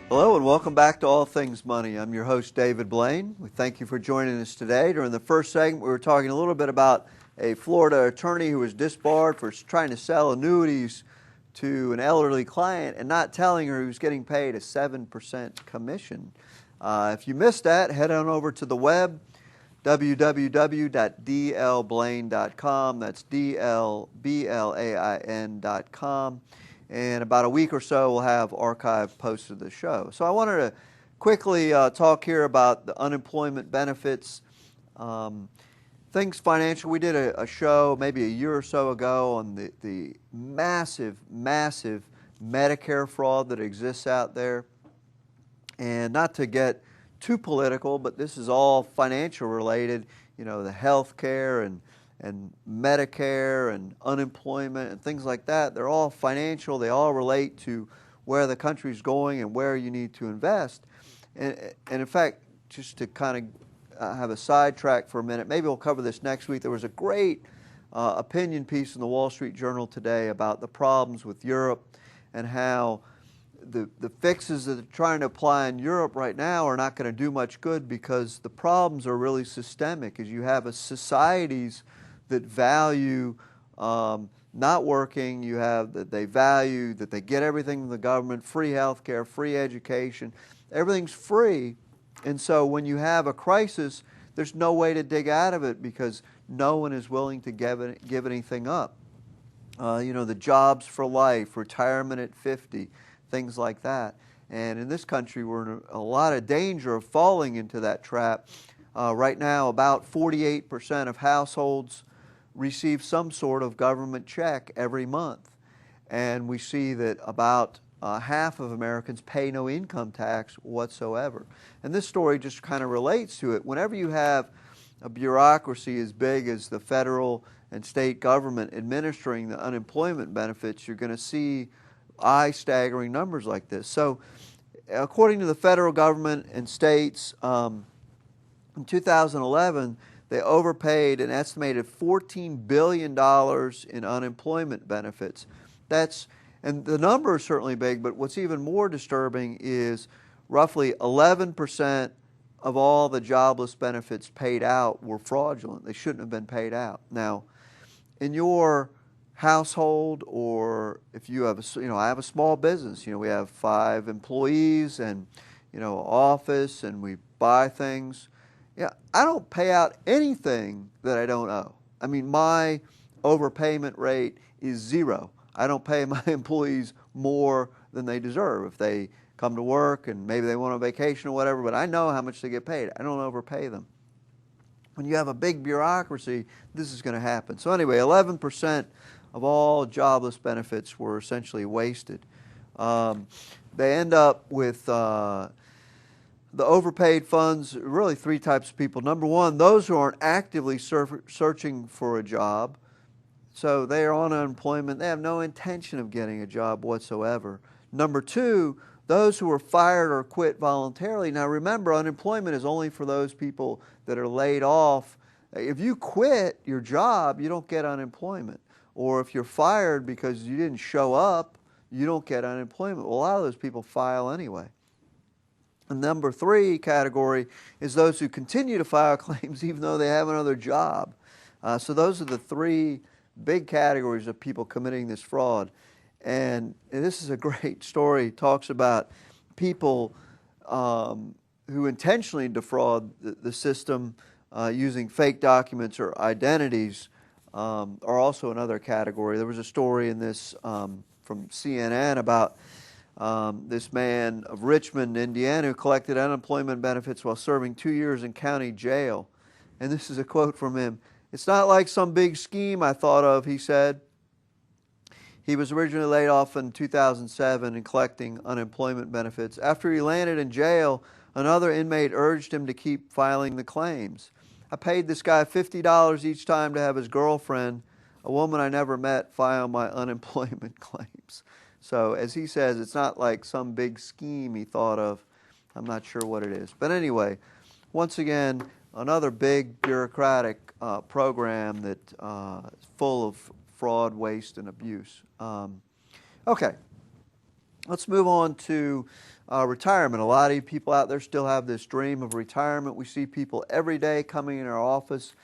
Hello and welcome back to All Things Money. I'm your host, David Blain. We thank you for joining us today. During the first segment, we were talking a little bit about a Florida attorney who was disbarred for trying to sell annuities to an elderly client and not telling her he was getting paid a 7% commission. If you missed that, head on over to the web, www.dlblain.com. That's DLBLAIN.com. In about a week or so, we'll have archive posted of the show. So I wanted to quickly talk here about the unemployment benefits. Things financial. We did a show maybe a year or so ago on the massive Medicare fraud that exists out there. And not to get too political, but this is all financial related. You know, the health care and Medicare and unemployment and things like that, they're all financial. They all relate to where the country's going and where you need to invest. And in fact, just to kind of have a sidetrack for a minute, maybe we'll cover this next week. There was a great opinion piece in the Wall Street Journal today about the problems with Europe and how the fixes that they're trying to apply in Europe right now are not going to do much good because the problems are really systemic. As you have a societies that value not working, you have that they value that they get everything from the government, free health care, free education, everything's free. And so when you have a crisis, there's no way to dig out of it because no one is willing to give anything up. The jobs for life, retirement at 50, things like that. And in this country, we're in a lot of danger of falling into that trap. Right now, about 48% of households receive some sort of government check every month. And we see that about half of Americans pay no income tax whatsoever. And this story just kind of relates to it. Whenever you have a bureaucracy as big as the federal and state government administering the unemployment benefits, you're going to see eye-staggering numbers like this. So according to the federal government and states, in 2011, they overpaid an estimated $14 billion in unemployment benefits. And the number is certainly big, but what's even more disturbing is roughly 11% of all the jobless benefits paid out were fraudulent. They shouldn't have been paid out. Now, in your household, or if you have I have a small business. We have 5 employees and office, and we buy things. I don't pay out anything that I don't owe. I mean, my overpayment rate is 0. I don't pay my employees more than they deserve. If they come to work and maybe they want a vacation or whatever, but I know how much they get paid. I don't overpay them. When you have a big bureaucracy, this is going to happen. So anyway, 11% of all jobless benefits were essentially wasted. They end up with the overpaid funds, really 3 types of people. Number one, those who aren't actively searching for a job. So they are on unemployment. They have no intention of getting a job whatsoever. Number 2, those who are fired or quit voluntarily. Now remember, unemployment is only for those people that are laid off. If you quit your job, you don't get unemployment. Or if you're fired because you didn't show up, you don't get unemployment. Well, a lot of those people file anyway. And number 3 category is those who continue to file claims even though they have another job. So those are the 3 big categories of people committing this fraud. And this is a great story. It talks about people who intentionally defraud the system using fake documents or identities are also another category. There was a story in this from CNN about this man of Richmond, Indiana, who collected unemployment benefits while serving 2 years in county jail. And this is a quote from him. "It's not like some big scheme I thought of," he said. He was originally laid off in 2007 and collecting unemployment benefits. After he landed in jail, another inmate urged him to keep filing the claims. "I paid this guy $50 each time to have his girlfriend, a woman I never met, file my unemployment claims." So as he says, it's not like some big scheme he thought of. I'm not sure what it is. But anyway, once again, another big bureaucratic program that is full of fraud, waste, and abuse. Okay. Let's move on to retirement. A lot of you people out there still have this dream of retirement. We see people every day coming in our office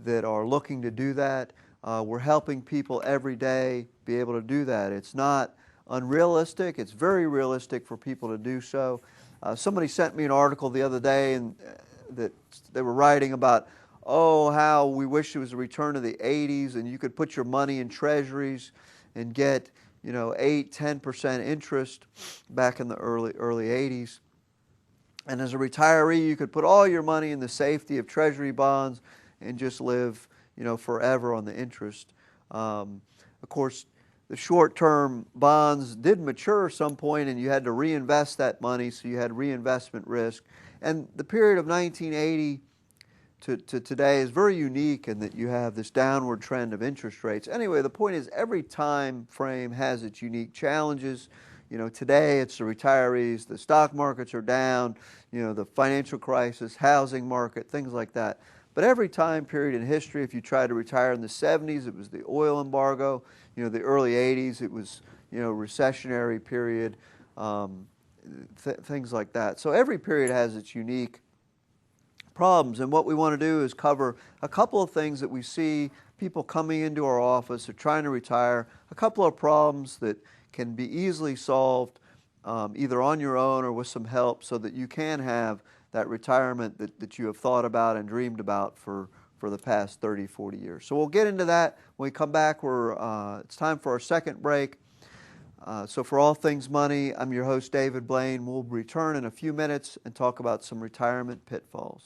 that are looking to do that. We're helping people every day be able to do that. It's not unrealistic. It's very realistic for people to do so. Somebody sent me an article the other day and that they were writing about, oh, how we wish it was a return to the 80s and you could put your money in treasuries and get 8-10% interest back in the early 80s. And as a retiree, you could put all your money in the safety of treasury bonds and just live, forever on the interest. Of course, the short-term bonds did mature at some point, and you had to reinvest that money, so you had reinvestment risk. And the period of 1980 to today is very unique in that you have this downward trend of interest rates. Anyway, the point is every time frame has its unique challenges. Today it's the retirees, the stock markets are down, the financial crisis, housing market, things like that. But every time period in history, if you tried to retire in the 70s, it was the oil embargo. The early 80s, it was, recessionary period, things like that. So every period has its unique problems, and what we want to do is cover a couple of things that we see people coming into our office or trying to retire, a couple of problems that can be easily solved either on your own or with some help so that you can have that retirement that you have thought about and dreamed about for the past 30, 40 years. So we'll get into that when we come back. It's time for our second break. So for All Things Money, I'm your host, David Blain. We'll return in a few minutes and talk about some retirement pitfalls.